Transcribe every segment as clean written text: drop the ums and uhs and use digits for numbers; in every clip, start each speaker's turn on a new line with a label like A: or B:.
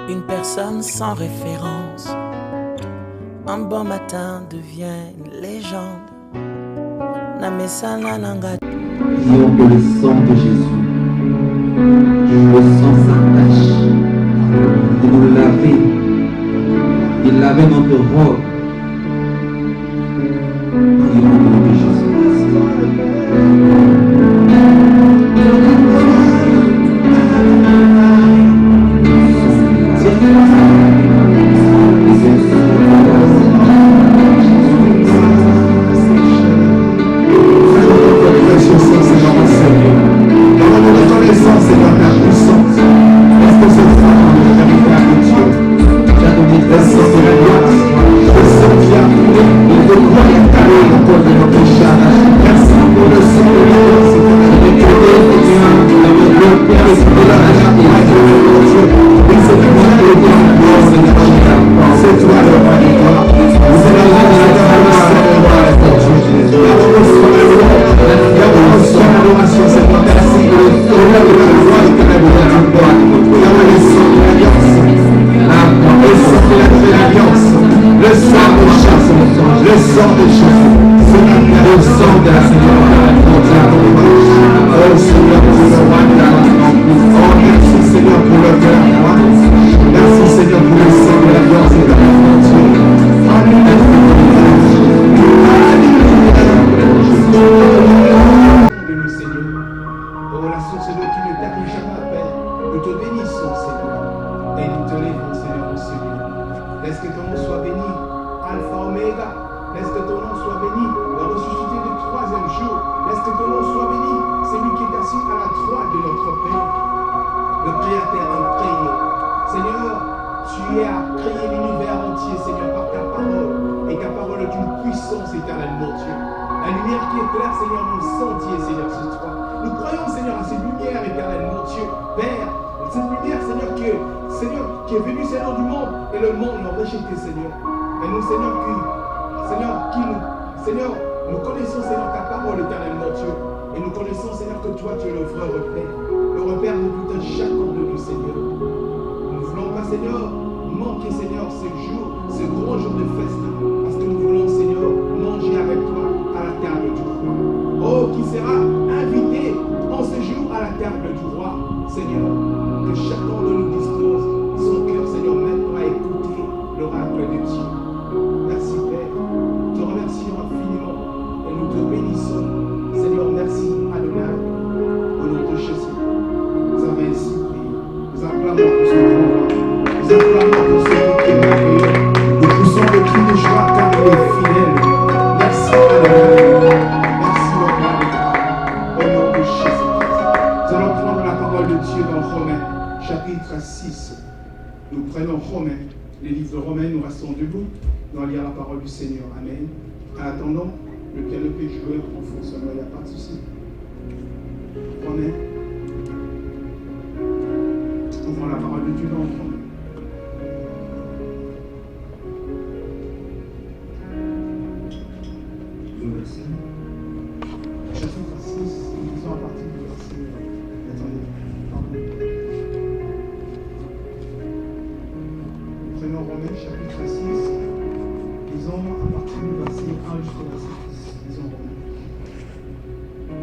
A: Une personne sans référence, un bon matin devient une légende. Namesana Nanga.
B: Disons que le sang de Jésus, le sang s'attache. Il nous lavait. Il lavait notre robe. Prions au nom de Jésus-Christ.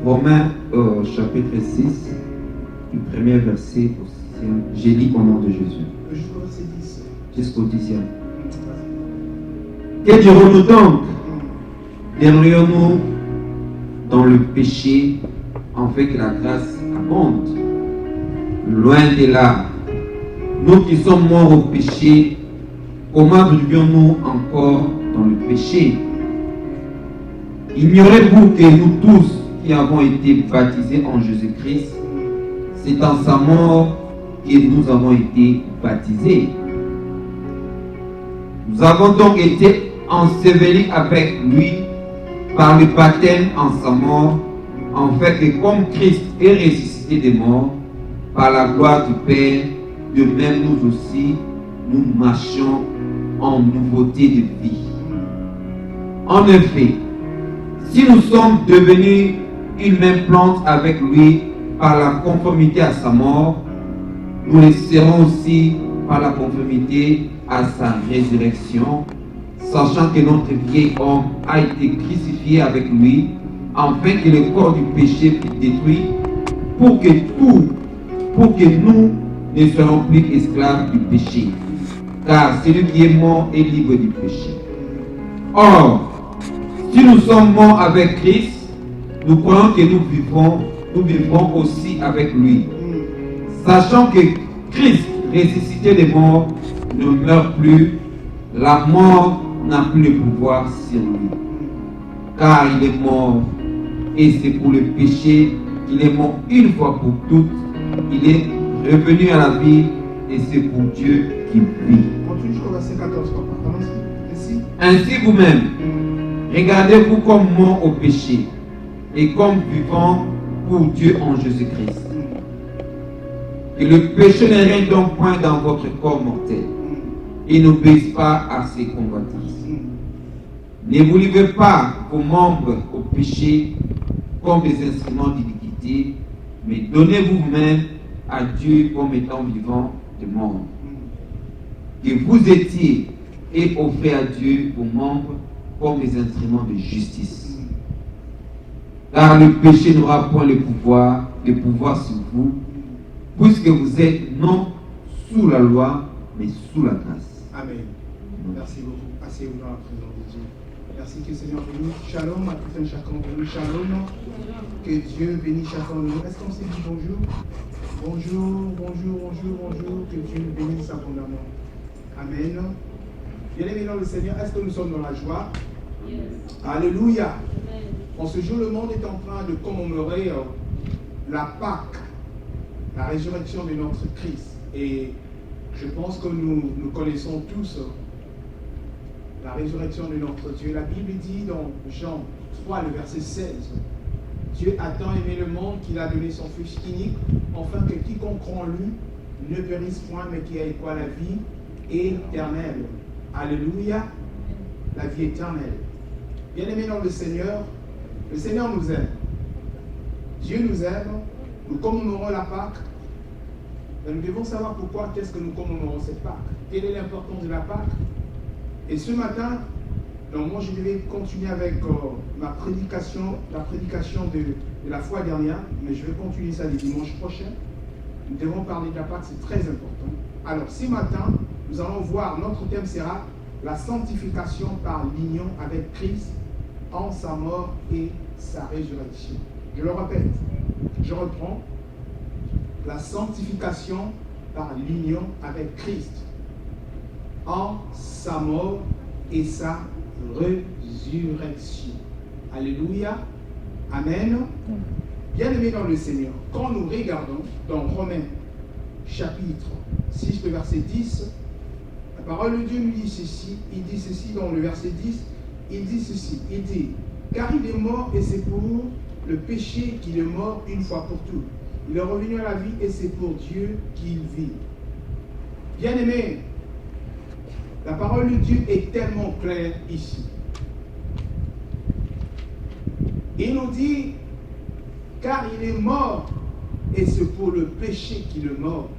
B: Romains chapitre 6, du premier verset au 6e. J'ai lu au nom de Jésus. Jusqu'au 10e. Que dirons-nous donc? Demeurions-nous dans le péché afin que la grâce abonde? Loin de là. Nous qui sommes morts au péché, comment vivions-nous encore dans le péché? Ignorez-vous que nous tous qui avons été baptisés en Jésus-Christ, c'est en sa mort que nous avons été baptisés. Nous avons donc été ensevelis avec lui par le baptême en sa mort, afin que comme Christ est ressuscité des morts, par la gloire du Père, de même nous aussi, nous marchions en nouveauté de vie. En effet, si nous sommes devenus une même plante avec lui par la conformité à sa mort, nous le serons aussi par la conformité à sa résurrection, sachant que notre vieil homme a été crucifié avec lui, afin que le corps du péché fût détruit, pour que nous ne soyons plus esclaves du péché. Car celui qui est mort est libre du péché. Or, si nous sommes morts avec Christ, nous croyons que nous vivrons aussi avec lui. Sachant que Christ, ressuscité des morts, ne meurt plus, la mort n'a plus de pouvoir sur lui. Car il est mort, et c'est pour le péché qu'il est mort une fois pour toutes. Il est revenu à la vie, et c'est pour Dieu qu'il vit.
C: Continue jusqu'au verset 14, papa. Ainsi.
B: Ainsi vous-même, regardez-vous comme morts au péché, et comme vivants pour Dieu en Jésus-Christ. Que le péché ne règne donc point dans votre corps mortel, et n'obéisse pas à ses convoitises. Ne vous livrez pas vos membres au péché comme des instruments d'iniquité, mais donnez-vous vous-même à Dieu comme étant vivants de mort. Que vous étiez et offrez à Dieu vos membres comme des instruments de justice. Car le péché n'aura point le pouvoir sur vous, puisque vous êtes non sous la loi, mais sous la grâce.
C: Amen. Merci beaucoup. Asseyez-vous dans la présence de Dieu. Merci que le Seigneur bénisse. Shalom à tout un chacun de nous. Shalom. Que Dieu bénisse chacun de nous. Est-ce qu'on s'est dit bonjour? Bonjour, bonjour, bonjour, bonjour. Que Dieu nous bénisse abondamment. Amen. Bien-aimés dans le Seigneur, est-ce que nous sommes dans la joie? Yes. Alléluia. En ce jour, le monde est en train de commémorer la Pâque, la résurrection de notre Christ. Et je pense que nous connaissons tous la résurrection de notre Dieu. La Bible dit dans Jean 3, le verset 16, Dieu a tant aimé le monde qu'il a donné son Fils unique, afin que quiconque croit en lui ne périsse point, mais qu'il ait quoi? La vie éternelle. Alléluia, la vie éternelle. Bien-aimés dans le Seigneur nous aime. Dieu nous aime. Nous commémorons la Pâque. Mais nous devons savoir pourquoi, qu'est-ce que nous commémorons cette Pâque. Quelle est l'importance de la Pâque? Et ce matin, donc moi je devais continuer avec ma prédication, la prédication de la fois dernière, mais je vais continuer ça le dimanche prochain. Nous devons parler de la Pâque, c'est très important. Alors ce matin, nous allons voir, notre thème sera la sanctification par l'union avec Christ en sa mort et sa résurrection. Je le répète, je reprends, la sanctification par l'union avec Christ en sa mort et sa résurrection. Alléluia. Amen. Bien-aimés dans le Seigneur, quand nous regardons dans Romains chapitre 6, le verset 10, la parole de Dieu nous dit ceci, il dit ceci dans le verset 10, il dit ceci, il dit, car il est mort et c'est pour le péché qu'il est mort une fois pour toutes. Il est revenu à la vie et c'est pour Dieu qu'il vit. Bien-aimés, la parole de Dieu est tellement claire ici. Il nous dit, car il est mort, et c'est pour le péché qu'il est mort.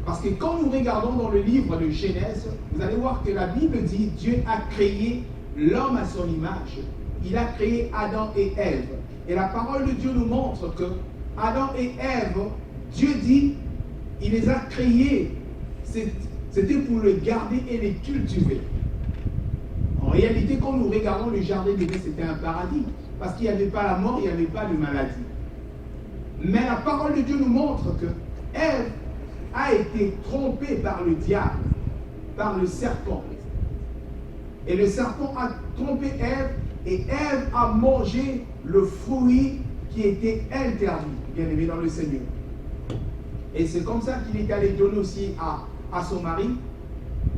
C: Parce que quand nous regardons dans le livre de Genèse, vous allez voir que la Bible dit, Dieu a créé l'homme à son image. Il a créé Adam et Ève. Et la parole de Dieu nous montre que Adam et Ève, Dieu dit, il les a créés. C'était pour le garder et les cultiver. En réalité, quand nous regardons le jardin d'Éden, c'était un paradis. Parce qu'il n'y avait pas la mort, il n'y avait pas de maladie. Mais la parole de Dieu nous montre que Ève a été trompée par le diable, par le serpent. Et le serpent a trompé Ève, et Ève a mangé le fruit qui était interdit, bien aimé dans le Seigneur. Et c'est comme ça qu'il est allé donner aussi à son mari.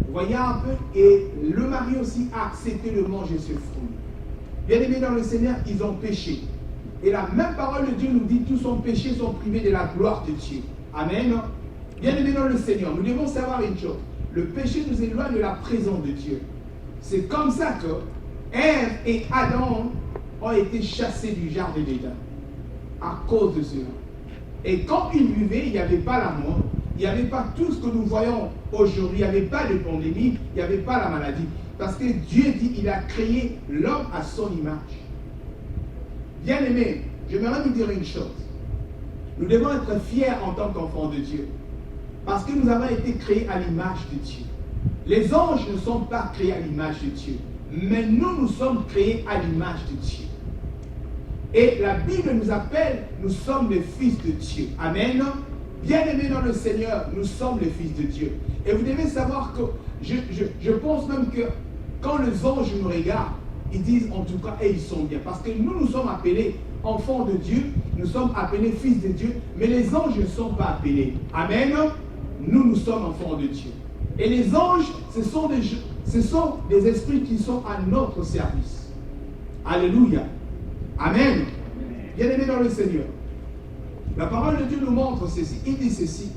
C: Vous voyez un peu, et le mari aussi a accepté de manger ce fruit. Bien aimé dans le Seigneur, ils ont péché. Et la même parole de Dieu nous dit, tous sont péchés, sont privés de la gloire de Dieu. Amen. Bien aimé dans le Seigneur, nous devons savoir une chose. Le péché nous éloigne de la présence de Dieu. C'est comme ça que Ève et Adam ont été chassés du jardin d'Éden à cause de cela. Et quand ils vivaient, il n'y avait pas la mort, il n'y avait pas tout ce que nous voyons aujourd'hui. Il n'y avait pas de pandémie, il n'y avait pas la maladie. Parce que Dieu dit, il a créé l'homme à son image. Bien-aimés, j'aimerais vous dire une chose. Nous devons être fiers en tant qu'enfants de Dieu. Parce que nous avons été créés à l'image de Dieu. Les anges ne sont pas créés à l'image de Dieu. Mais nous sommes créés à l'image de Dieu. Et la Bible nous appelle, nous sommes les fils de Dieu. Amen. Bien-aimés dans le Seigneur, nous sommes les fils de Dieu. Et vous devez savoir que, je pense même que quand les anges nous regardent, ils disent en tout cas, et ils sont bien. Parce que nous sommes appelés enfants de Dieu, nous sommes appelés fils de Dieu, mais les anges ne sont pas appelés. Amen. Nous sommes enfants de Dieu. Et les anges, ce sont des esprits qui sont à notre service. Alléluia. Amen. Bien-aimés dans le Seigneur. La parole de Dieu nous montre ceci. Il dit ceci.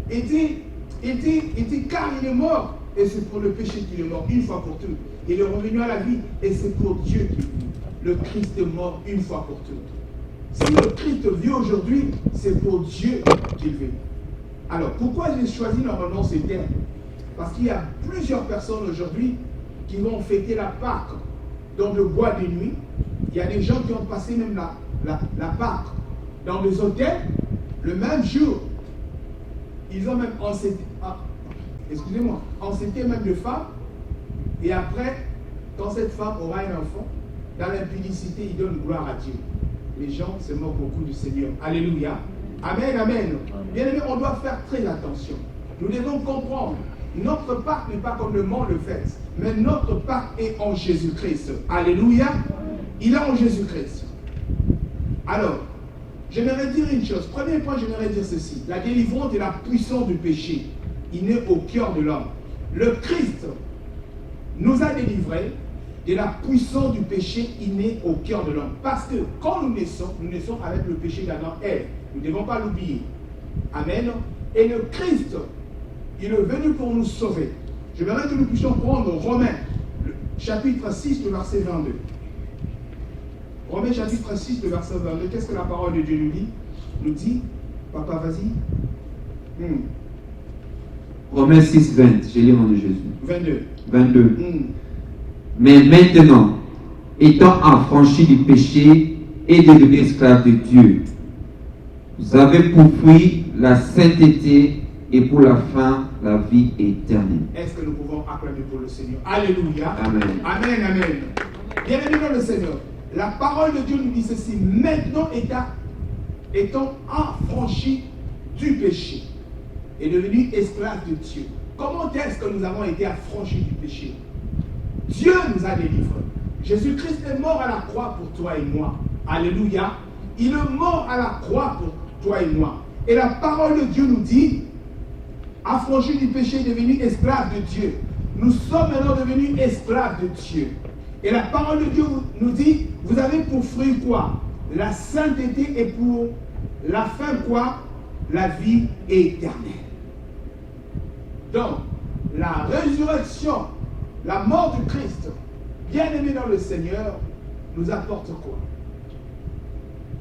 C: Il dit car il est mort, et c'est pour le péché qu'il est mort une fois pour toutes. Il est revenu à la vie, et c'est pour Dieu qu'il vit. Le Christ est mort une fois pour toutes. Si le Christ vit aujourd'hui, c'est pour Dieu qu'il vit. Alors, pourquoi j'ai choisi normalement ces termes? Parce qu'il y a plusieurs personnes aujourd'hui qui vont fêter la Pâque dans le bois de nuit. Il y a des gens qui ont passé même la Pâque dans des hôtels le même jour. Ils ont même enceinté même de femmes. Et après, quand cette femme aura un enfant, dans l'impudicité, ils donnent gloire à Dieu. Les gens se moquent beaucoup du Seigneur. Alléluia. Amen, amen. Bien aimé, on doit faire très attention. Nous devons comprendre. Notre Pâque n'est pas comme le monde le fait, mais notre Pâque est en Jésus-Christ. Alléluia. Il est en Jésus-Christ. Alors, j'aimerais dire une chose. Premier point, j'aimerais dire ceci. La délivrance de la puissance du péché, il est au cœur de l'homme. Le Christ nous a délivrés de la puissance du péché inné au cœur de l'homme. Parce que quand nous naissons avec le péché d'Adam et Ève. Nous ne devons pas l'oublier. Amen. Et le Christ, il est venu pour nous sauver. Je voudrais que nous puissions prendre Romains, chapitre 6, le verset 22. Romains, chapitre 6, le verset 22. Qu'est-ce que la parole de Dieu nous dit? Nous dit, papa, vas-y.
B: Romains 6, 20. J'ai lu au nom de Jésus.
C: 22.
B: Mais maintenant, étant affranchis du péché et devenus esclaves de Dieu, vous avez pour fruit la sainteté et pour la fin, la vie éternelle. Est-ce que nous pouvons acclamer pour le Seigneur? Alléluia. Amen. Amen, amen. Bienvenue dans le Seigneur. La parole de Dieu nous dit ceci. Maintenant, étant affranchis du péché et devenus esclaves de Dieu. Comment est-ce que nous avons été affranchis du péché? Dieu nous a délivrés. Jésus-Christ est mort à la croix pour toi et moi. Alléluia. Il est mort à la croix pour toi et moi. Et la parole de Dieu nous dit, affranchis du péché et devenus esclaves de Dieu. Nous sommes maintenant devenus esclaves de Dieu. Et la parole de Dieu nous dit, vous avez pour fruit quoi? La sainteté et pour la fin quoi? La vie éternelle. Donc, la résurrection, la mort du Christ, bien-aimé dans le Seigneur, nous apporte quoi?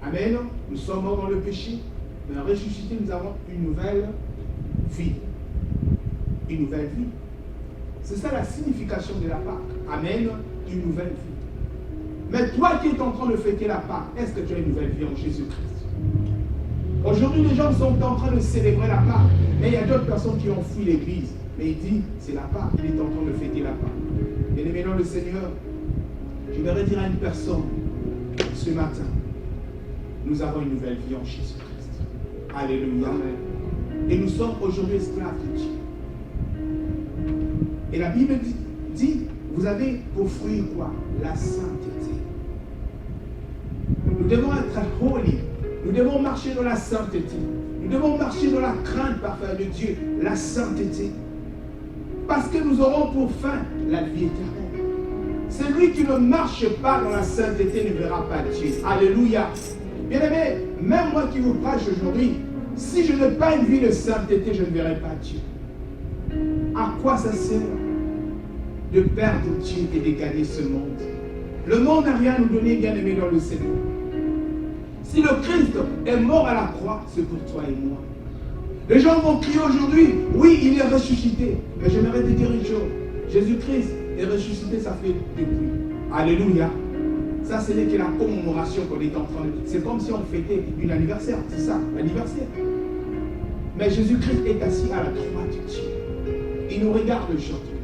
B: Amen. Nous sommes morts dans le péché, mais ressuscité, nous avons une nouvelle vie. Une nouvelle vie. C'est ça la signification de la Pâque. Amen. Une nouvelle vie. Mais toi qui es en train de fêter la Pâque, est-ce que tu as une nouvelle vie en Jésus-Christ? Aujourd'hui, les gens sont en train de célébrer la Pâque, mais il y a d'autres personnes qui ont fui l'église. Mais il dit, c'est la Pâque, il est en train de fêter la Pâque. Et maintenant, le Seigneur, je voudrais dire à une personne, ce matin, nous avons une nouvelle vie en Jésus-Christ. Alléluia. Et nous sommes aujourd'hui esclaves de Dieu. Et la Bible dit, vous avez pour fruit quoi? La sainteté. Nous devons être holy. Nous devons marcher dans la sainteté. Nous devons marcher dans la crainte parfaite de Dieu, la sainteté. Parce que nous aurons pour fin la vie éternelle. Celui qui ne marche pas dans la sainteté ne verra pas Dieu. Alléluia. Bien-aimé, même moi qui vous prêche aujourd'hui, si je n'ai pas une vie de sainteté, je ne verrai pas Dieu. À quoi ça sert de perdre Dieu et de gagner ce monde? Le monde n'a rien à nous donner, bien-aimé dans le Seigneur. Si le Christ est mort à la croix, c'est pour toi et moi.
C: Les gens vont crier aujourd'hui, oui, il est ressuscité. Mais j'aimerais te dire une chose. Jésus-Christ est ressuscité, ça fait depuis. Alléluia. Ça, ce n'est que la commémoration qu'on est en train de... C'est comme si on fêtait un anniversaire. C'est ça, l'anniversaire. Mais Jésus-Christ est assis à la droite de Dieu. Il nous regarde aujourd'hui.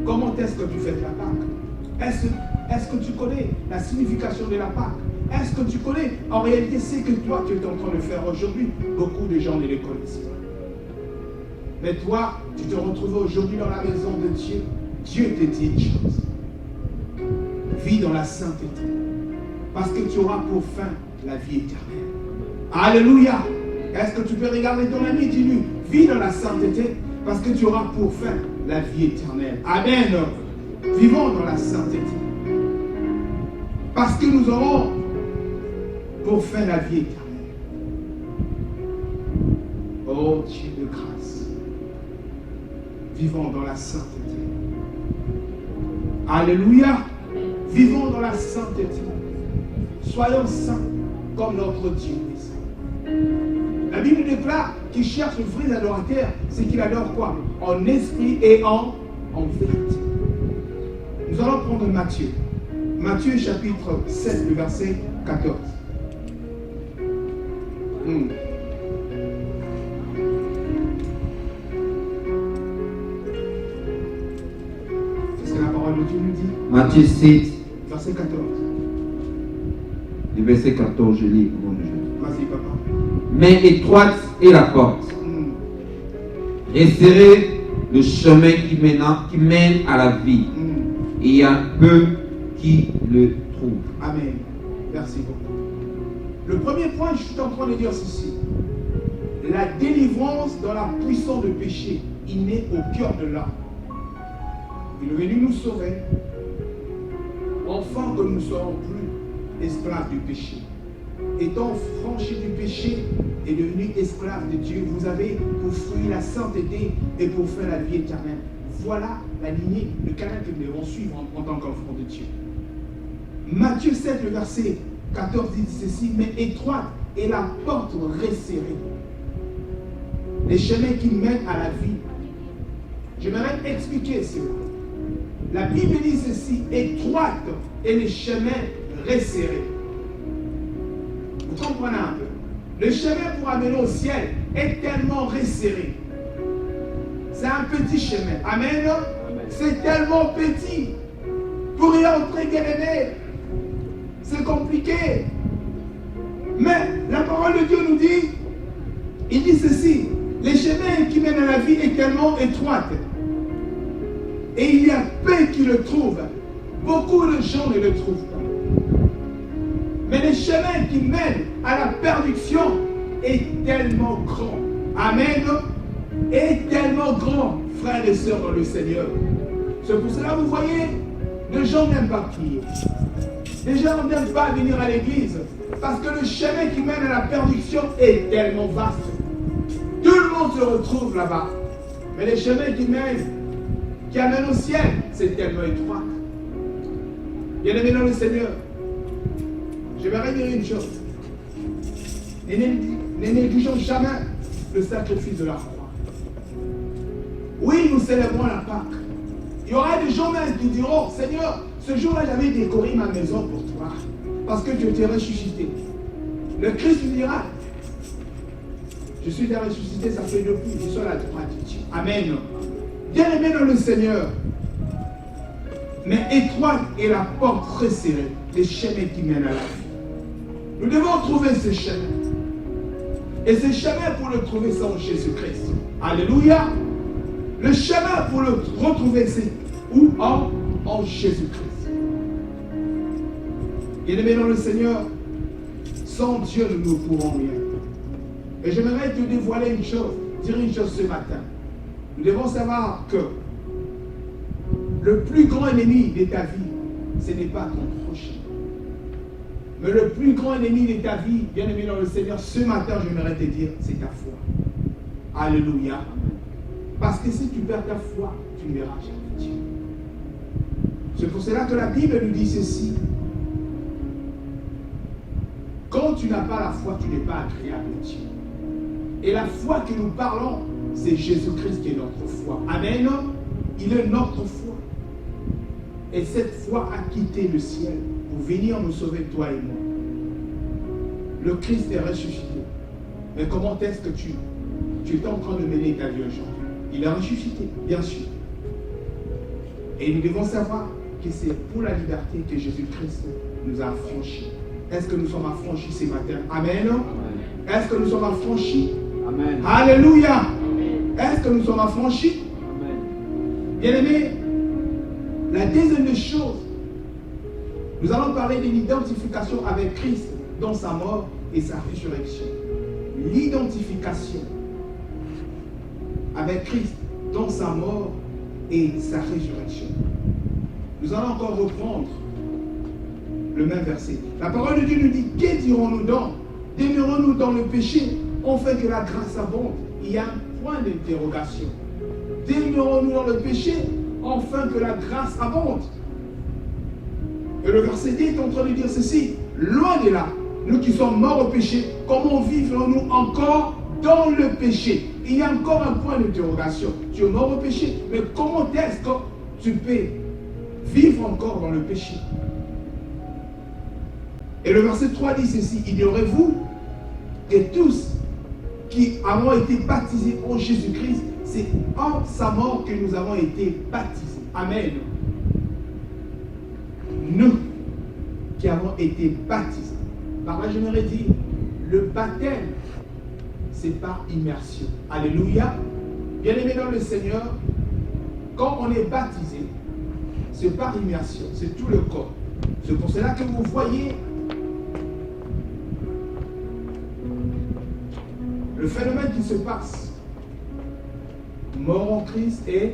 C: Comment est-ce que tu fêtes la Pâque? Est-ce que tu connais la signification de la Pâque? Est-ce que tu connais en réalité ce que toi tu es en train de faire aujourd'hui? Beaucoup de gens ne le connaissent pas. Mais toi, tu te retrouves aujourd'hui dans la maison de Dieu. Dieu te dit une chose. Vis dans la sainteté. Parce que tu auras pour fin la vie éternelle. Alléluia. Est-ce que tu peux regarder ton ami et dis-lui, vis dans la sainteté parce que tu auras pour fin la vie éternelle. Amen. Vivons dans la sainteté. Parce que nous aurons pour fin la vie éternelle. Oh Dieu de grâce. Vivons dans la sainteté. Alléluia. Vivons dans la sainteté. Soyons saints comme notre Dieu est saint. La Bible déclare qu'il cherche le vrai adorateur, c'est qu'il adore quoi? En esprit et en vérité. Nous allons prendre Matthieu. Matthieu chapitre 7, le verset 14. Qu'est-ce que la parole de Dieu nous dit?
B: Matthieu 7,
C: verset 14.
B: le verset 14, je lis.
C: Vas-y, papa.
B: Mais étroite est la porte. Resserrez le chemin qui mène à la vie. Et il y a peu qui le trouvent.
C: Amen. Merci beaucoup. Le premier point, je suis en train de dire ceci. La délivrance dans la puissance de péché, il est au cœur de l'homme. Il est venu nous sauver, afin que nous ne soyons plus esclaves du péché. Étant franchi du péché et devenu esclave de Dieu, vous avez pour fruit la sainteté et pour faire la vie éternelle. Voilà la lignée, le canal que nous devons suivre en tant qu'enfants de Dieu. Matthieu 7, le verset 14 dit ceci, mais étroite est la porte resserrée. Les chemins qui mènent à la vie. J'aimerais expliquer cela. La Bible dit ceci, étroite est les chemins resserrés. Vous comprenez un peu? Le chemin pour amener au ciel est tellement resserré. C'est un petit chemin. Amen. C'est tellement petit. Pour y entrer, bien-aimé, c'est compliqué. Mais la parole de Dieu nous dit, il dit ceci, les chemins qui mènent à la vie est tellement étroite. Et il y a peu qui le trouvent. Beaucoup de gens ne le trouvent pas. Mais le chemin qui mène à la perdition est tellement grand. Amen. Est tellement grand, frères et sœurs dans le Seigneur. C'est pour cela, vous voyez, les gens n'aiment pas prier. Les gens n'aiment pas venir à l'église. Parce que le chemin qui mène à la perdition est tellement vaste. Tout le monde se retrouve là-bas. Mais les chemins qui amènent au ciel, c'est tellement étroit. Bien-aimés dans le Seigneur, j'aimerais dire une chose. Ne négligeons jamais le sacrifice de la croix. Oui, nous célébrons la Pâque. Il y aura des gens même qui diront, Seigneur, ce jour-là, j'avais décoré ma maison pour toi, parce que tu étais ressuscité. Le Christ lui dira, je suis ressuscité, ça fait depuis, je suis à la droite de Dieu. Amen. Bien-aimé dans le Seigneur, mais étroite est la porte resserrée, les chemins qui mènent à la vie. Nous devons trouver ces chemins. Et ces chemins, pour le trouver, c'est en Jésus-Christ. Alléluia. Le chemin pour le retrouver, c'est où? En Jésus-Christ. Bien-aimé dans le Seigneur, sans Dieu, nous ne pourrons rien. Et j'aimerais te dévoiler une chose, dire une chose ce matin. Nous devons savoir que le plus grand ennemi de ta vie, ce n'est pas ton prochain. Mais le plus grand ennemi de ta vie, bien-aimé dans le Seigneur, ce matin, j'aimerais te dire, c'est ta foi. Alléluia. Parce que si tu perds ta foi, tu ne verras jamais Dieu. C'est pour cela que la Bible nous dit ceci. Quand tu n'as pas la foi, tu n'es pas agréable à Dieu. Et la foi que nous parlons, c'est Jésus-Christ qui est notre foi. Amen. Il est notre foi. Et cette foi a quitté le ciel pour venir nous sauver, toi et moi. Le Christ est ressuscité. Mais comment est-ce que tu es en train de mener ta vie aujourd'hui? Il est ressuscité, bien sûr. Et nous devons savoir que c'est pour la liberté que Jésus-Christ nous a affranchis. Est-ce que nous sommes affranchis ce matin? Amen. Est-ce que nous sommes affranchis?
B: Amen.
C: Alléluia. Est-ce que nous sommes affranchis?
B: Amen.
C: Bien-aimés, la deuxième des choses, nous allons parler de l'identification avec Christ dans sa mort et sa résurrection. L'identification avec Christ dans sa mort et sa résurrection. Nous allons encore reprendre le même verset. La parole de Dieu nous dit, que dirons-nous donc? Demeurons-nous dans le péché, afin que la grâce abonde? Il y a un point d'interrogation. Demeurons-nous dans le péché, afin que la grâce abonde? Et le verset 10 est en train de dire ceci, loin de là, nous qui sommes morts au péché, comment vivons-nous encore dans le péché? Il y a encore un point d'interrogation. Tu es mort au péché, mais comment est-ce que tu peux vivre encore dans le péché? Et le verset 3 dit ceci, ignorez-vous que tous qui avons été baptisés en Jésus-Christ, c'est en sa mort que nous avons été baptisés. Amen. Nous qui avons été baptisés. Par là, j'aimerais dire, le baptême, c'est par immersion. Alléluia. Bien-aimés dans le Seigneur, quand on est baptisé, c'est par immersion, c'est tout le corps. C'est pour cela que vous voyez le phénomène qui se passe. Mort en Christ et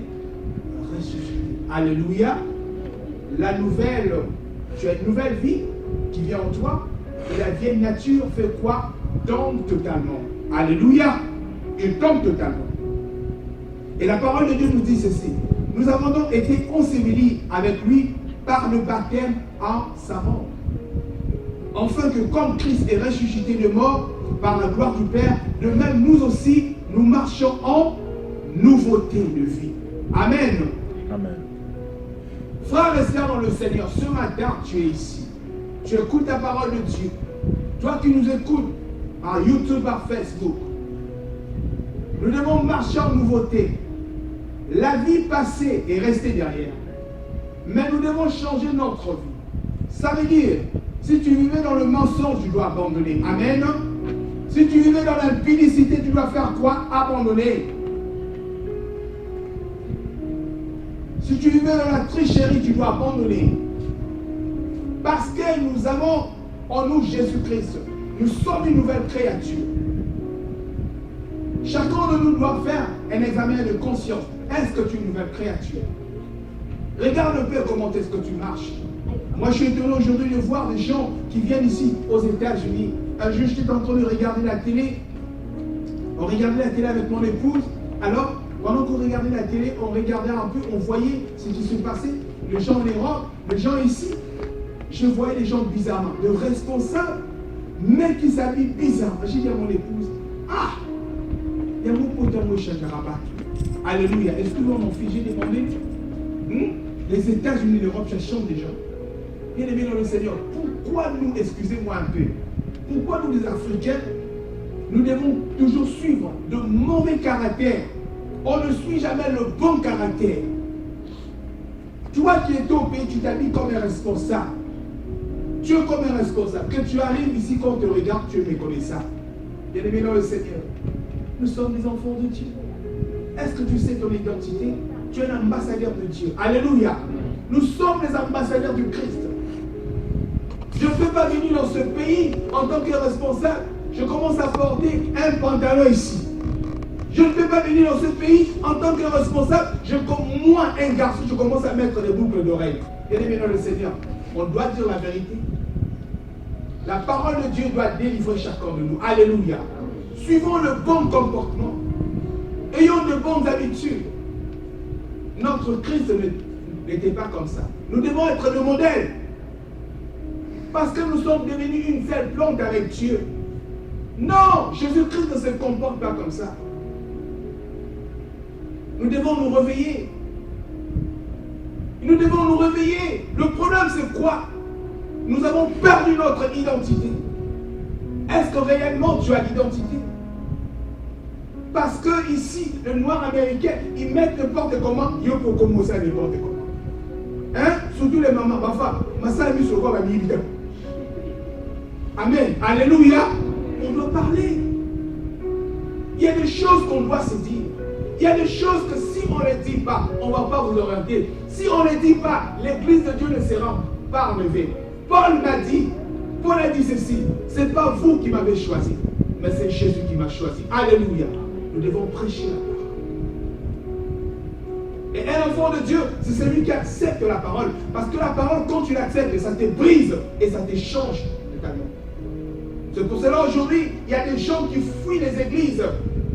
C: ressuscité. Alléluia. La nouvelle, tu as une nouvelle vie qui vient en toi. Et la vieille nature fait quoi? Tombe totalement. Alléluia. Il tombe totalement. Et la parole de Dieu nous dit ceci. Nous avons donc été ensevelis avec lui par le baptême en sa mort. Afin que comme Christ est ressuscité de mort par la gloire du Père, de même nous aussi, nous marchons en nouveauté de vie. Amen.
A: Amen.
C: Frères et sœurs dans le Seigneur, ce matin, tu es ici. Tu écoutes la parole de Dieu. Toi qui nous écoutes par YouTube, par Facebook. Nous devons marcher en nouveauté. La vie passée est restée derrière. Mais nous devons changer notre vie. Ça veut dire, si tu vivais dans le mensonge, tu dois abandonner. Amen. Si tu vivais dans l'impudicité, tu dois faire quoi? Abandonner. Si tu vivais dans la tricherie, tu dois abandonner. Parce que nous avons en nous Jésus-Christ. Nous sommes une nouvelle créature. Chacun de nous doit faire un examen de conscience. Est-ce que tu es une nouvelle créature? Regarde un peu comment est-ce que tu marches. Moi, je suis étonné aujourd'hui de voir des gens qui viennent ici aux États-Unis. Un jour, j'étais en train de regarder la télé. On regardait la télé avec mon épouse. Alors, pendant qu'on regardait la télé, on regardait un peu, on voyait ce qui se passait. Les gens en Europe, les gens ici. Je voyais les gens bizarrement, de responsables, mais qui s'habillent bizarrement. J'ai dit à mon épouse, ah, il y a mon pote à moi, Chagarabat. Alléluia. Est-ce que nous en figé demandé? Les États-Unis, l'Europe, ça change déjà. Bien aimé dans le Seigneur, pourquoi nous, excusez-moi un peu, pourquoi nous les Africains, nous devons toujours suivre de mauvais caractères? On ne suit jamais le bon caractère. Toi qui es au pays, tu t'habilles comme un responsable. Tu es comme un responsable. Que tu arrives ici, quand on te regarde, tu es méconnaissable. Bien aimé dans le Seigneur, nous sommes des enfants de Dieu. Est-ce que tu sais ton identité? Tu es un ambassadeur de Dieu. Alléluia. Nous sommes les ambassadeurs du Christ. Je ne peux pas venir dans ce pays en tant que responsable. Je commence à porter un pantalon ici. Je ne peux pas venir dans ce pays en tant que responsable. Comme moi, un garçon, je commence à mettre des boucles d'oreilles. Bien aimé dans le Seigneur, on doit dire la vérité. La parole de Dieu doit délivrer chacun de nous. Alléluia. Suivons le bon comportement. Ayons de bonnes habitudes. Notre Christ n'était pas comme ça. Nous devons être le modèle. Parce que nous sommes devenus une seule plante avec Dieu. Non, Jésus-Christ ne se comporte pas comme ça. Nous devons nous réveiller. Nous devons nous réveiller. Le problème, c'est quoi? Nous avons perdu notre identité. Est-ce que réellement tu as l'identité? Parce que ici, le noir américain, ils mettent n'importe comment, ils pour commencer à n'importe comment. Hein? Surtout les mamans, ma femme, ma salle a mis sur quoi ma vie. Amen. Alléluia. On doit parler. Il y a des choses qu'on doit se dire. Il y a des choses que si on ne les dit pas, on ne va pas vous orienter. Si on ne les dit pas, l'église de Dieu ne sera pas enlevée. Paul m'a dit, Paul a dit ceci, ce n'est pas vous qui m'avez choisi, mais c'est Jésus qui m'a choisi. Alléluia. Nous devons prêcher la parole. Et un enfant de Dieu, c'est celui qui accepte la parole. Parce que la parole, quand tu l'acceptes, ça te brise et ça te change totalement. C'est pour cela aujourd'hui, il y a des gens qui fuient les églises.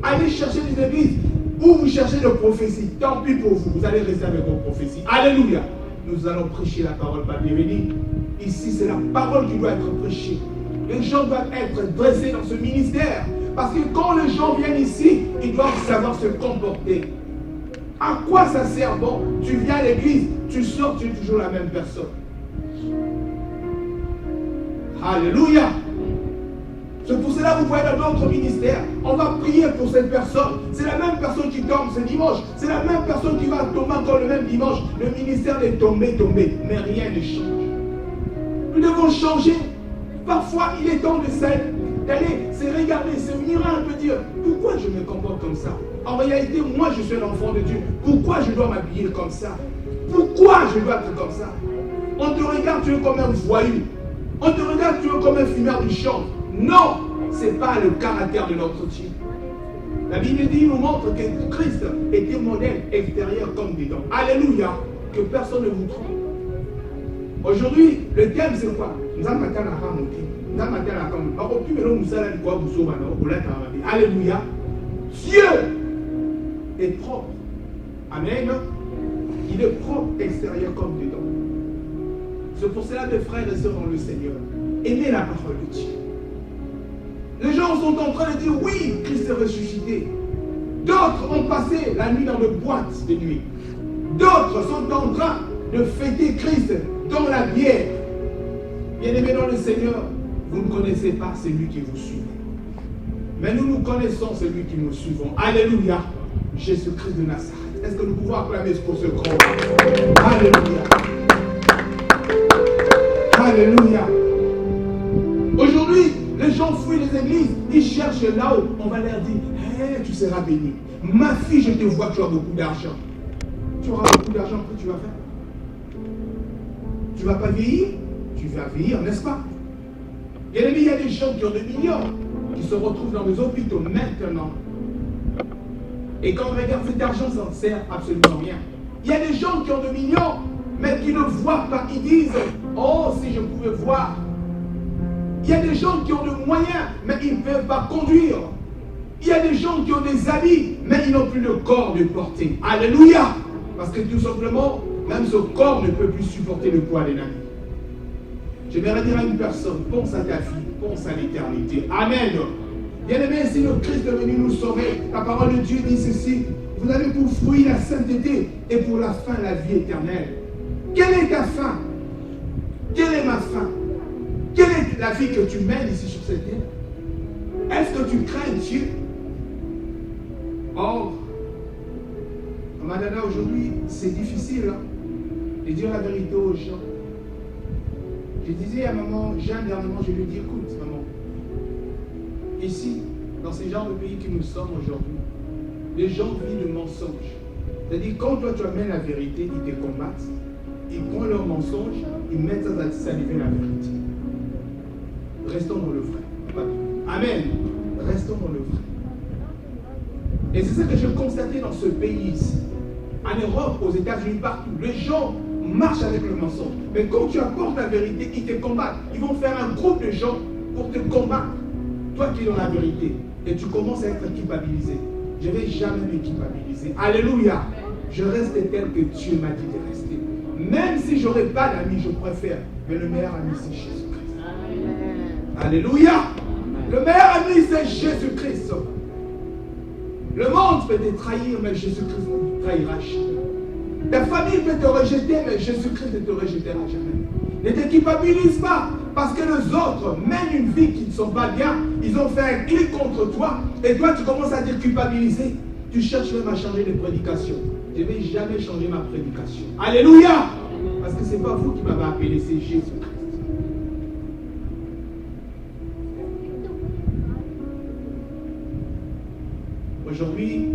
C: Allez chercher des églises où vous cherchez de prophéties. Tant pis pour vous, vous allez rester avec vos prophéties. Alléluia. Nous allons prêcher la parole, pas bienvenue. Ici, c'est la parole qui doit être prêchée. Les gens doivent être dressés dans ce ministère. Parce que quand les gens viennent ici, ils doivent savoir se comporter. À quoi ça sert? Bon, tu viens à l'église, tu sors, tu es toujours la même personne. Alléluia. C'est pour cela que vous voyez dans notre ministère, on va prier pour cette personne. C'est la même personne qui tombe ce dimanche. C'est la même personne qui va tomber encore le même dimanche. Le ministère est tombé, mais rien ne change. Nous devons changer. Parfois, il est temps d'aller se regarder, se mirer un peu, dire pourquoi je me comporte comme ça. En réalité, moi, je suis un enfant de Dieu. Pourquoi je dois m'habiller comme ça? Pourquoi je dois être comme ça? On te regarde, tu es comme un voyou. On te regarde, tu es comme un fumeur du champ. Non, ce n'est pas le caractère de notre Dieu. La Bible dit, nous montre que Christ était modèle extérieur comme dedans. Alléluia. Que personne ne vous trompe. Aujourd'hui, le thème c'est quoi? Alléluia. Dieu est propre. Amen. Il est propre extérieur comme dedans. C'est pour cela, mes frères et sœurs dans le Seigneur, aimez la parole de Dieu. Les gens sont en train de dire oui, Christ est ressuscité. D'autres ont passé la nuit dans le boîte de nuit. D'autres sont en train de fêter Christ dans la bière. Bien-aimés dans le Seigneur, vous ne connaissez pas celui qui vous suit. Mais nous connaissons celui qui nous suivons. Alléluia. Jésus-Christ de Nazareth. Est-ce que nous pouvons acclamer pour ce grand? Alléluia. Alléluia. Aujourd'hui, les gens fuient les églises, ils cherchent là-haut. On va leur dire, hey, tu seras béni. Ma fille, je te vois, tu as beaucoup d'argent. Tu auras beaucoup d'argent, après tu vas faire. Tu ne vas pas vieillir, tu vas vieillir, n'est-ce pas? Il y a des gens qui ont des millions, qui se retrouvent dans les hôpitaux maintenant. Et quand on regarde cet argent, ça ne sert absolument rien. Il y a des gens qui ont des millions, mais qui ne voient pas. Ils disent, oh, si je pouvais voir. Il y a des gens qui ont des moyens, mais ils ne peuvent pas conduire. Il y a des gens qui ont des habits, mais ils n'ont plus le corps de porter. Alléluia. Parce que tout simplement, même ce corps ne peut plus supporter le poids des habits. J'aimerais dire à une personne, pense à ta vie, pense à l'éternité. Amen. Bien-aimé, si le Christ est venu nous sauver, la parole de Dieu dit ceci, vous avez pour fruit la sainteté et pour la fin la vie éternelle. Quelle est ta fin? Quelle est ma fin? Quelle est la vie que tu mènes ici sur cette terre? Est-ce que tu crains Dieu? Or, Madana, aujourd'hui, c'est difficile de dire la vérité aux gens. Je disais à maman, Jeanne, dernièrement, je lui ai dit, écoute, maman, ici, dans ce genre de pays que nous sommes aujourd'hui, les gens vivent de mensonges. C'est-à-dire, quand toi tu amènes la vérité, ils te combattent, ils prennent leurs mensonges, ils mettent ça à saliver la vérité. Restons dans le vrai. Amen. Restons dans le vrai. Et c'est ça que j'ai constaté dans ce pays ici. En Europe, aux États-Unis, partout. Les gens marchent avec le mensonge. Mais quand tu apportes la vérité, ils te combattent. Ils vont faire un groupe de gens pour te combattre. Toi qui es dans la vérité. Et tu commences à être culpabilisé. Je ne vais jamais me culpabiliser. Alléluia. Je reste tel que Dieu m'a dit de rester. Même si je n'aurai pas d'amis, je préfère. Mais le meilleur ami, c'est Jésus-Christ. Alléluia. Le meilleur ami, c'est Jésus-Christ. Le monde peut te trahir, mais Jésus-Christ ne te trahira jamais. Ta famille peut te rejeter, mais Jésus-Christ ne te rejettera jamais. Ne te culpabilise pas, parce que les autres mènent une vie qui ne sont pas bien. Ils ont fait un clic contre toi, et toi tu commences à te culpabiliser. Tu cherches même à changer de prédication. Je ne vais jamais changer ma prédication. Alléluia! Parce que ce n'est pas vous qui m'avez appelé, c'est Jésus-Christ. Aujourd'hui,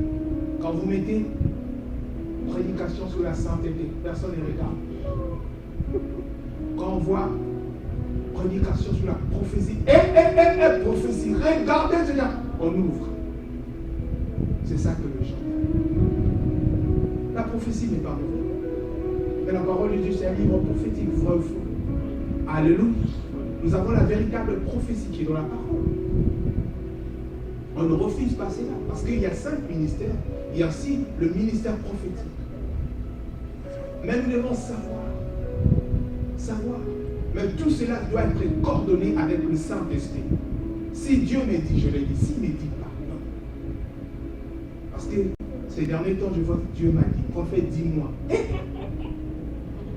C: quand vous mettez prédication sur la sainteté, personne ne regarde. Quand on voit prédication sur la prophétie, prophétie, regardez, Seigneur, on ouvre. C'est ça que le gens. La prophétie n'est pas mauvaise. Mais la parole de Dieu, c'est un livre prophétique, vrai ou faux. Alléluia. Nous avons la véritable prophétie qui est dans la parole. On ne refuse pas cela. Parce qu'il y a 5 ministères. Il y a aussi le ministère prophétique. Mais nous devons savoir. Mais tout cela doit être coordonné avec le Saint-Esprit. Si Dieu me dit, je le dis. S'il ne me dit pas, non. Parce que ces derniers temps, je vois que Dieu m'a dit, prophète, dis-moi.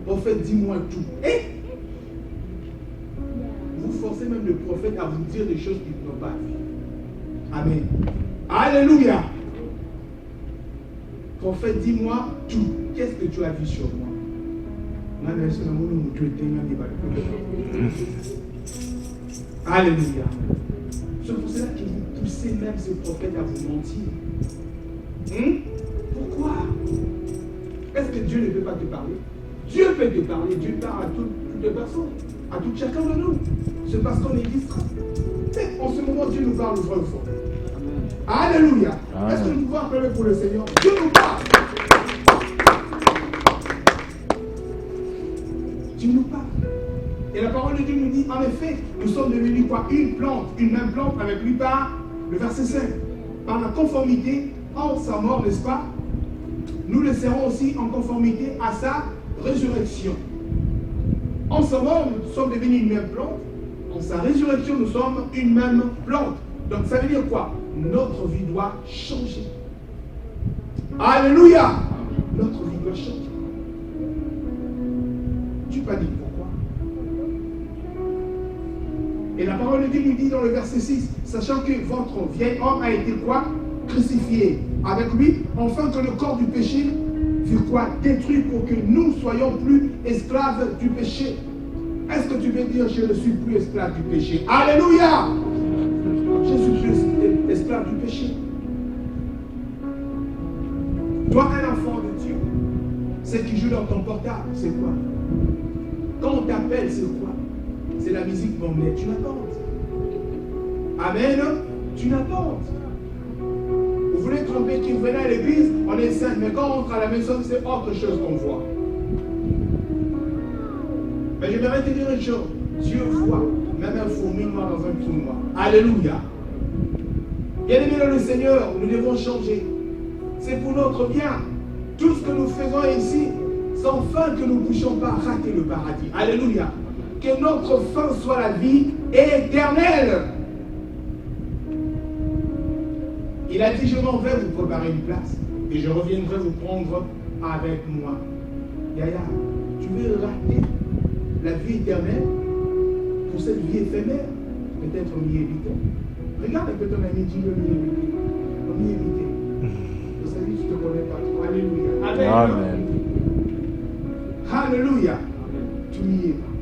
C: Prophète, dis-moi tout. Vous forcez même le prophète à vous dire des choses qu'il n'ont pas vues. Amen. Alléluia. Prophète, dis-moi tout. Qu'est-ce que tu as vu sur moi? Alléluia. C'est pour cela que vous poussez même ce prophète à vous mentir. Pourquoi? Est-ce que Dieu ne peut pas te parler? Dieu peut te parler. Dieu parle à toutes les personnes, à tout chacun de nous. C'est parce qu'on est distrait. Mais en ce moment, Dieu nous parle vrai ou faux. Alléluia. Est-ce que nous pouvons appeler pour le Seigneur? Dieu nous parle. Dieu nous parle. Et la parole de Dieu nous dit, en effet, nous sommes devenus quoi? Une plante, une même plante avec lui par le verset 5. Par la conformité en sa mort, n'est-ce pas? Nous le serons aussi en conformité à sa résurrection. En sa mort, nous sommes devenus une même plante. En sa résurrection, nous sommes une même plante. Donc ça veut dire quoi? Notre vie doit changer. Alléluia! Notre vie doit changer. Tu peux pas dire pourquoi. Et la parole de Dieu nous dit dans le verset 6, sachant que votre vieil homme a été quoi? Crucifié avec lui, afin que le corps du péché fût quoi? Détruit pour que nous soyons plus esclaves du péché. Est-ce que tu veux dire je ne suis plus esclave du péché? Alléluia! Je suis plus esclave du péché. Toi, un enfant de Dieu, ce qui joue dans ton portable, c'est quoi? Quand on t'appelle, c'est quoi? C'est la musique monnaie. Tu n'apportes. Amen. Tu n'apportes. Vous voulez tromper qui venait à l'église, on est saint. Mais quand on entre à la maison, c'est autre chose qu'on voit. Mais j'aimerais te dire une chose. Dieu voit même un fourmi noir dans un trou noir. Alléluia. Bien-aimés dans le Seigneur, nous devons changer. C'est pour notre bien. Tout ce que nous faisons ici, sans fin que nous ne puissions pas rater le paradis. Alléluia. Que notre fin soit la vie éternelle. Il a dit, je m'en vais vous préparer une place et je reviendrai vous prendre avec moi. Yaya, tu veux rater la vie éternelle pour cette vie éphémère? Peut-être m'y éviter. Regarde un peu ton ami, dis-le m'y éviter. Vous savez, je ne te connais pas trop. Alléluia. Amen. Amen. Alléluia. Tu n'y es pas.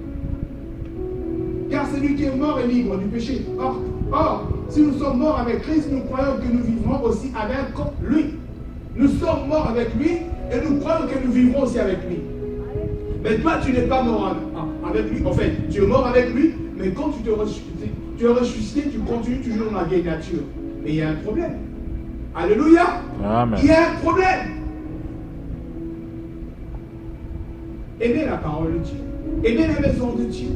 C: Car celui qui est mort est libre du péché. Or, si nous sommes morts avec Christ, nous croyons que nous vivrons aussi avec lui. Nous sommes morts avec lui et nous croyons que nous vivrons aussi avec lui. Mais toi, tu n'es pas mort avec lui. En fait, tu es mort avec lui, mais quand tu es ressuscité, tu continues toujours dans la vieille nature. Mais il y a un problème. Alléluia. Amen. Il y a un problème. Aimez la parole de Dieu. Aimez la maison de Dieu.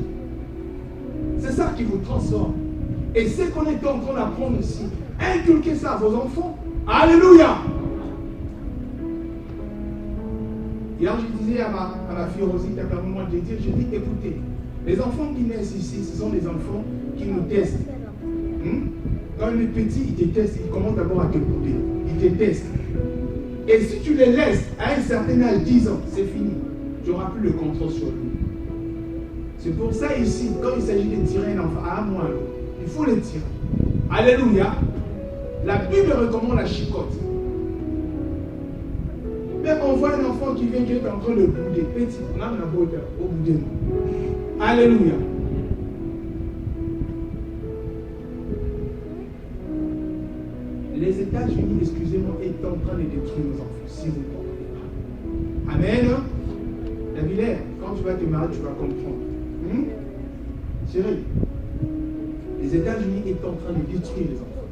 C: C'est ça qui vous transforme. Et ce qu'on est en train d'apprendre ici, inculquez ça à vos enfants. Alléluia. Hier, je disais à ma fille Rosie, qui a permis moi de dire, je dis, écoutez, les enfants qui naissent ici, ce sont des enfants qui nous testent. Quand il est petit, il te teste, il commence d'abord à te bouder. Il te teste. Et si tu les laisses à un certain âge, 10 ans, c'est fini. Tu n'auras plus le contrôle sur lui. C'est pour ça ici, quand il s'agit de tirer un enfant à un mois, il faut le tirer. Alléluia. La Bible recommande la chicotte. Mais on voit un enfant qui vient, qui est en train de bouder. Petit, on a un beau au bout de nous. Alléluia. Les États-Unis, excusez-moi, est en train de détruire nos enfants, si vous ne comprenez pas. Amen. La Villers, quand tu vas te marier, tu vas comprendre. Chérie, les États-Unis est en train de détruire les enfants.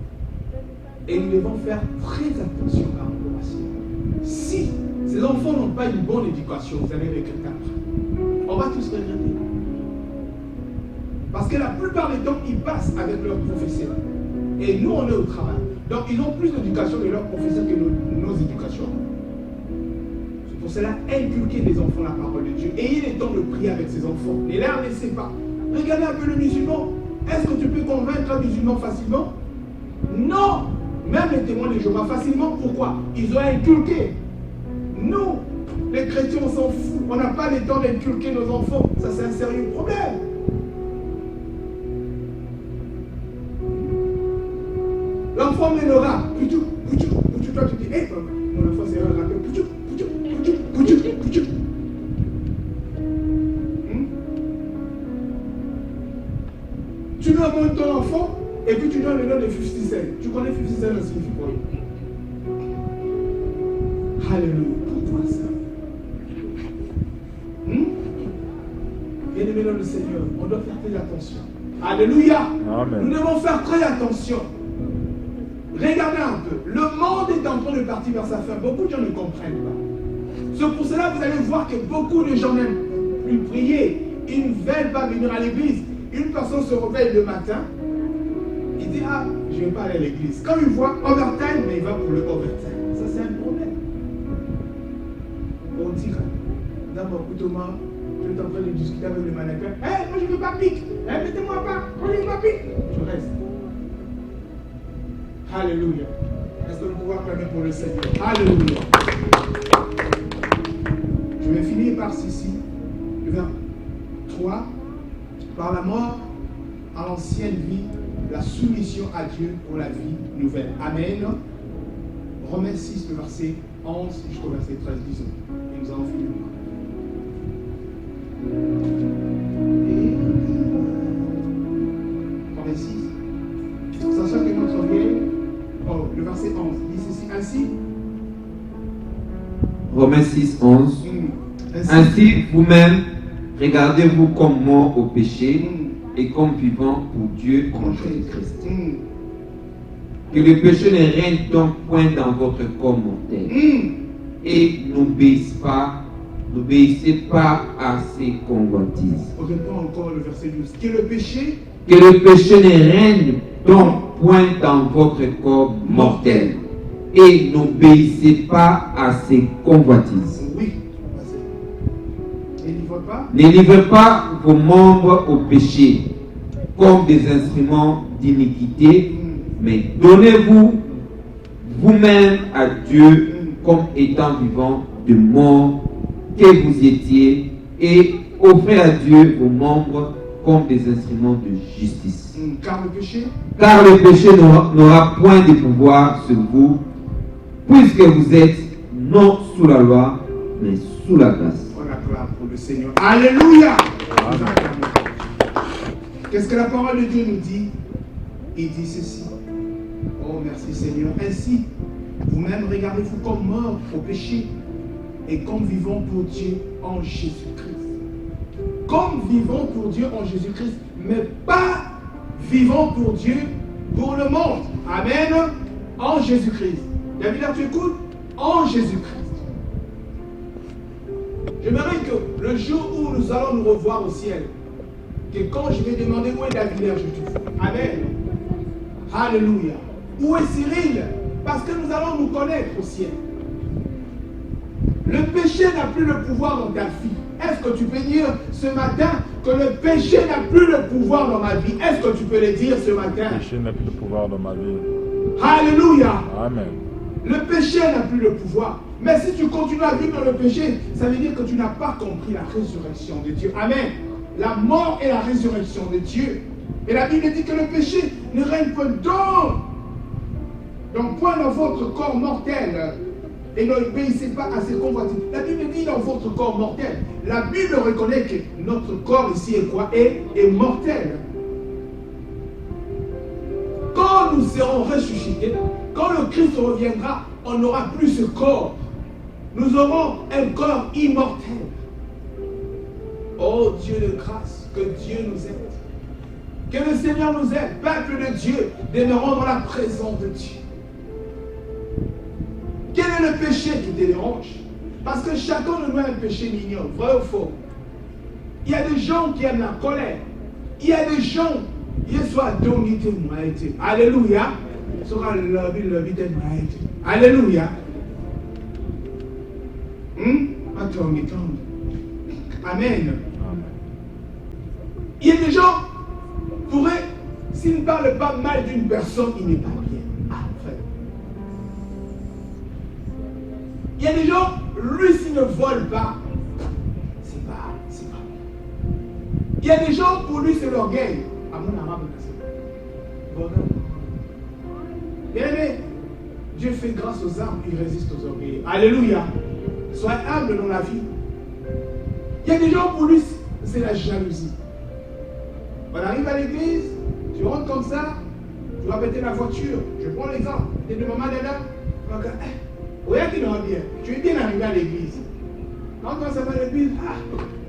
C: Et nous devons faire très attention par rapport à ça. Si ces enfants n'ont pas une bonne éducation, vous allez regretter après. On va tous regretter. Parce que la plupart des temps, ils passent avec leurs professeurs. Et nous, on est au travail. Donc, ils ont plus d'éducation que leurs professeurs que nos éducations. C'est pour cela, inculquer les enfants la parole de Dieu. Ayez le temps de prier avec ces enfants. Ne les laissez pas. Regardez un peu le musulman. Est-ce que tu peux convaincre un musulman facilement? Non. Même les témoins de Jéhovah facilement. Pourquoi? Ils ont inculqué. Nous, les chrétiens, on s'en fout. On n'a pas le temps d'inculquer nos enfants. Ça, c'est un sérieux problème. L'enfant mènera. Poutou, toi tu dis, hé, mon enfant c'est un rappel. Poutou. Tu nommes ton enfant et puis tu donnes le nom de 50 Cent. Tu connais 50 Cent, ça signifie quoi? Alléluia. Pourquoi ça? Bien-aimé dans le Seigneur, on doit faire très attention. Alléluia. Amen. Nous devons faire très attention. Regardez un peu. Le monde est en train de partir vers sa fin. Beaucoup de gens ne comprennent pas. C'est pour cela que vous allez voir que beaucoup de gens n'aiment plus prier. Ils ne veulent pas venir à l'église. Une personne se réveille le matin. Il dit, ah, je ne vais pas aller à l'église. Quand il voit overtime, mais il va pour le overtime. Ça, c'est un problème. On dira, d'abord, Thomas, tu es en train de discuter avec le mannequin. Hé, moi je ne veux pas pique. Mettez-moi pas. Moi je ne veux pas pique. Je reste. Alléluia. Est-ce que nous pouvons acclamer pour le Seigneur? Alléluia. Je vais finir par ceci. Le verset 3. Par la mort à l'ancienne vie, la soumission à Dieu pour la vie nouvelle. Amen. Romains 6, le verset 11 jusqu'au verset 13, disons. Et nous allons finir. Romains 6. Sachant que notre vie, le verset 11 dit ceci, ainsi.
B: Romains 6, 11. Ainsi, vous-même, regardez-vous comme morts au péché et comme vivants pour Dieu en Jésus-Christ. Que le péché ne règne donc point dans votre corps mortel. Et n'obéissez pas à ses convoitises.
C: On reprend encore le verset 12. Que le péché
B: ne règne donc point dans votre corps mortel. Et n'obéissez pas à ses convoitises.
C: Oui.
B: Ne livrez pas vos membres au péché comme des instruments d'iniquité, mais donnez-vous vous-même à Dieu comme étant vivant de mort que vous étiez, et offrez à Dieu vos membres comme des instruments de justice.
C: Car
B: le péché n'aura point de pouvoir sur vous, puisque vous êtes non sous la loi, mais sous la grâce.
C: On acclame pour le Seigneur. Alléluia. Qu'est-ce que la parole de Dieu nous dit? Il dit ceci. Oh, merci Seigneur. Ainsi, vous-même regardez-vous comme morts au péché et comme vivants pour Dieu en Jésus-Christ. Comme vivants pour Dieu en Jésus-Christ, mais pas vivants pour Dieu pour le monde. Amen. En Jésus-Christ. David, là, tu écoutes? En Jésus-Christ. J'aimerais que le jour où nous allons nous revoir au ciel, que quand je vais demander où est David, je te vois. Amen. Alléluia. Où est Cyril? Parce que nous allons nous connaître au ciel. Le péché n'a plus le pouvoir dans ta vie. Un Est-ce que tu peux dire ce matin que le péché n'a plus le pouvoir dans ma vie? Est-ce que tu peux le dire ce matin?
D: Le péché n'a plus de pouvoir dans ma vie.
C: Alléluia.
D: Amen.
C: Le péché n'a plus le pouvoir. Mais si tu continues à vivre dans le péché, ça veut dire que tu n'as pas compris la résurrection de Dieu. Amen. La mort et la résurrection de Dieu. Et la Bible dit que le péché ne règne pas donc point dans votre corps mortel. Et n'obéissez pas à ses convoitises. La Bible dit dans votre corps mortel. La Bible reconnaît que notre corps ici est quoi? Est mortel. Quand nous serons ressuscités, quand le Christ reviendra, on n'aura plus ce corps. Nous aurons un corps immortel. Oh Dieu de grâce, que Dieu nous aide. Que le Seigneur nous aide. Peuple de Dieu, demeurons dans la présence de Dieu. Quel est le péché qui te dérange? Parce que chacun de nous a un péché mignon, vrai ou faux? Il y a des gens qui aiment la colère. Il y a des gens, ils soient domités, moi, alléluia. Sera le alléluia. Amen. Il y a des gens, pourraient, s'ils ne parlent pas mal d'une personne, il n'est pas bien. Il y a des gens, lui, s'il ne vole pas, c'est pas bon. Il y a des gens, pour lui, c'est l'orgueil. À mon arabe, bien aimé, Dieu fait grâce aux âmes, il résiste aux orgueils. Alléluia. Sois humble dans la vie. Il y a des gens, pour lui, c'est la jalousie. On arrive à l'église, tu rentres comme ça, tu vas péter la voiture. Je prends l'exemple. Tu es de maman Dada. Regarde qui va bien. Tu es bien arrivé à l'église. Quand on s'en va à l'église,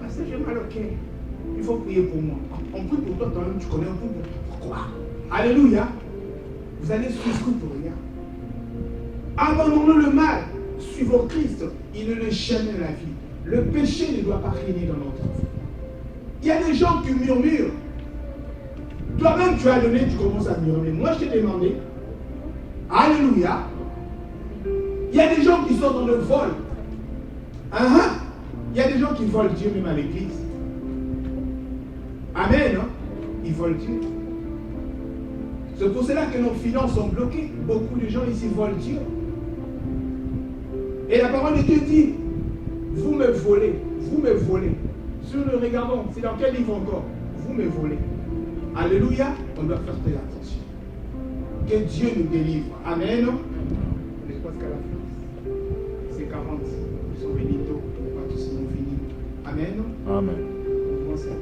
C: parce que j'ai mal au cœur. Il faut prier pour moi. On prie pour toi, toi-même, tu connais un peu pourquoi. Alléluia. Vous allez suivre pour rien. Abandonnons le mal. Suivons Christ. Il ne le jamais la vie. Le péché ne doit pas régner dans notre vie. Il y a des gens qui murmurent. Toi-même, tu as donné, tu commences à murmurer. Moi, je t'ai demandé. Alléluia. Il y a des gens qui sont dans le vol. Il y a des gens qui volent Dieu même à l'église. Amen. Hein? Ils volent Dieu. C'est pour cela que nos finances sont bloquées. Beaucoup de gens ici volent Dieu. Et la parole de Dieu dit, vous me volez, vous me volez. Sur le regardons, c'est dans quel livre encore? Vous me volez. Alléluia, on doit faire très attention. Que Dieu nous délivre. Amen. Je pense qu'à la fin, c'est 40. Ils sont bénitos, pas tous sont finis. Amen.
D: Amen.
C: Moi, c'est à 13.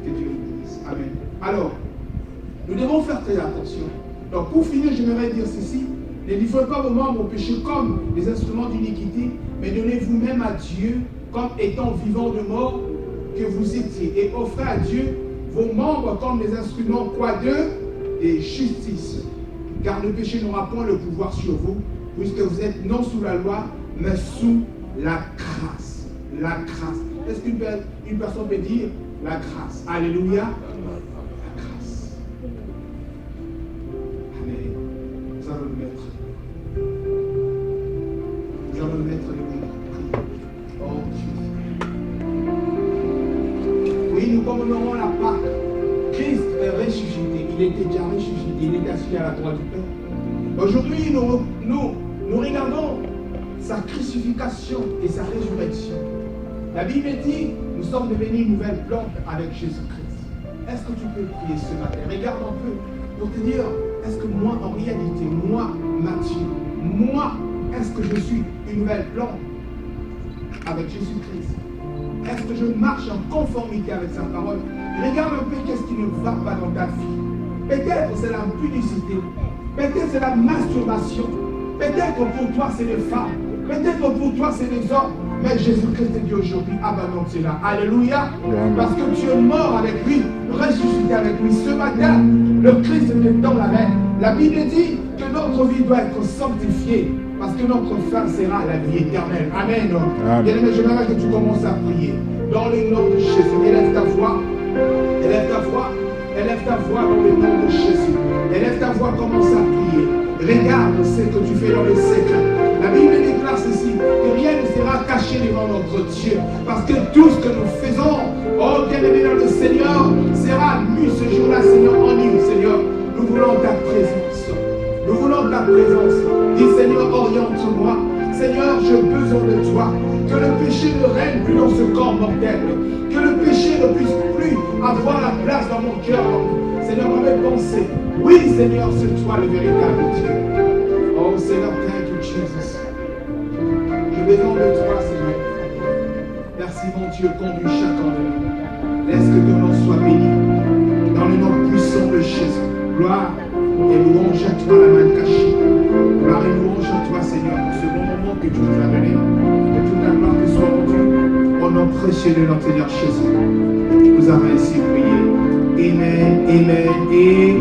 C: Que Dieu nous bénisse. Amen. Alors, nous devons faire très attention. Donc, pour finir, j'aimerais dire ceci. Ne livrez pas vos membres au péché comme des instruments d'iniquité, mais donnez vous-même à Dieu comme étant vivants de mort que vous étiez. Et offrez à Dieu vos membres comme des instruments quoi de justice. Car le péché n'aura point le pouvoir sur vous, puisque vous êtes non sous la loi, mais sous la grâce. La grâce. Est-ce qu'une personne peut dire la grâce? Alléluia. La grâce. Amen. Nous allons le mettre. Nous allons le mettre debout. Oh Dieu. Oui, nous commémorons la Pâque. Christ est ressuscité. Il était déjà ressuscité. Il est assis à la droite du Père. Aujourd'hui, nous regardons sa crucifixion et sa résurrection. La Bible dit, nous sommes devenus une nouvelle plante avec Jésus-Christ. Est-ce que tu peux prier ce matin? Regarde un peu pour te dire, est-ce que moi, en réalité, moi, Matthieu, moi, est-ce que je suis une nouvelle plante avec Jésus-Christ? Est-ce que je marche en conformité avec sa parole? Regarde un peu qu'est-ce qui ne va pas dans ta vie. Peut-être c'est la publicité. Peut-être c'est la masturbation. Peut-être pour toi c'est les femmes. Peut-être pour toi c'est les hommes. Mais Jésus-Christ dit aujourd'hui, abandonne cela. Alléluia. Parce que tu es mort avec lui, ressuscité avec lui. Ce matin, le Christ est dans la main. La Bible dit que notre vie doit être sanctifiée. Parce que notre fin sera la vie éternelle. Amen. Bien-aimé, j'aimerais que tu commences à prier. Dans le nom de Jésus, élève ta voix. Élève ta voix. Élève ta voix dans le nom de Jésus. Élève ta voix, commence à prier. Regarde ce que tu fais dans les secrets. La Bible déclare déclare ceci, que rien ne sera caché devant notre Dieu. Parce que tout ce que nous faisons, oh bien-aimé dans le Seigneur, sera nu ce jour-là, Seigneur, en nous, Seigneur. Nous voulons ta présence. Nous voulons ta présence. Dis, Seigneur, oriente-moi. Seigneur, j'ai besoin de toi. Que le péché ne règne plus dans ce corps mortel. Que le péché ne puisse plus avoir la place dans mon cœur. Seigneur, dans mes pensées. Oui, Seigneur, c'est toi le véritable Dieu. Oh, Seigneur, thank you, Jesus. J'ai besoin de toi, Seigneur. Merci, mon Dieu, conduis chacun de nous. Laisse que ton nom soit béni. Dans le nom puissant de Jésus. Gloire et louange à toi, la main cachée. Gloire et louange à toi, Seigneur, pour ce bon moment que tu nous as donné. Que toute la gloire te soit rendue. Au nom précieux de notre Seigneur Jésus. Nous avons ainsi prié. Amen, amen et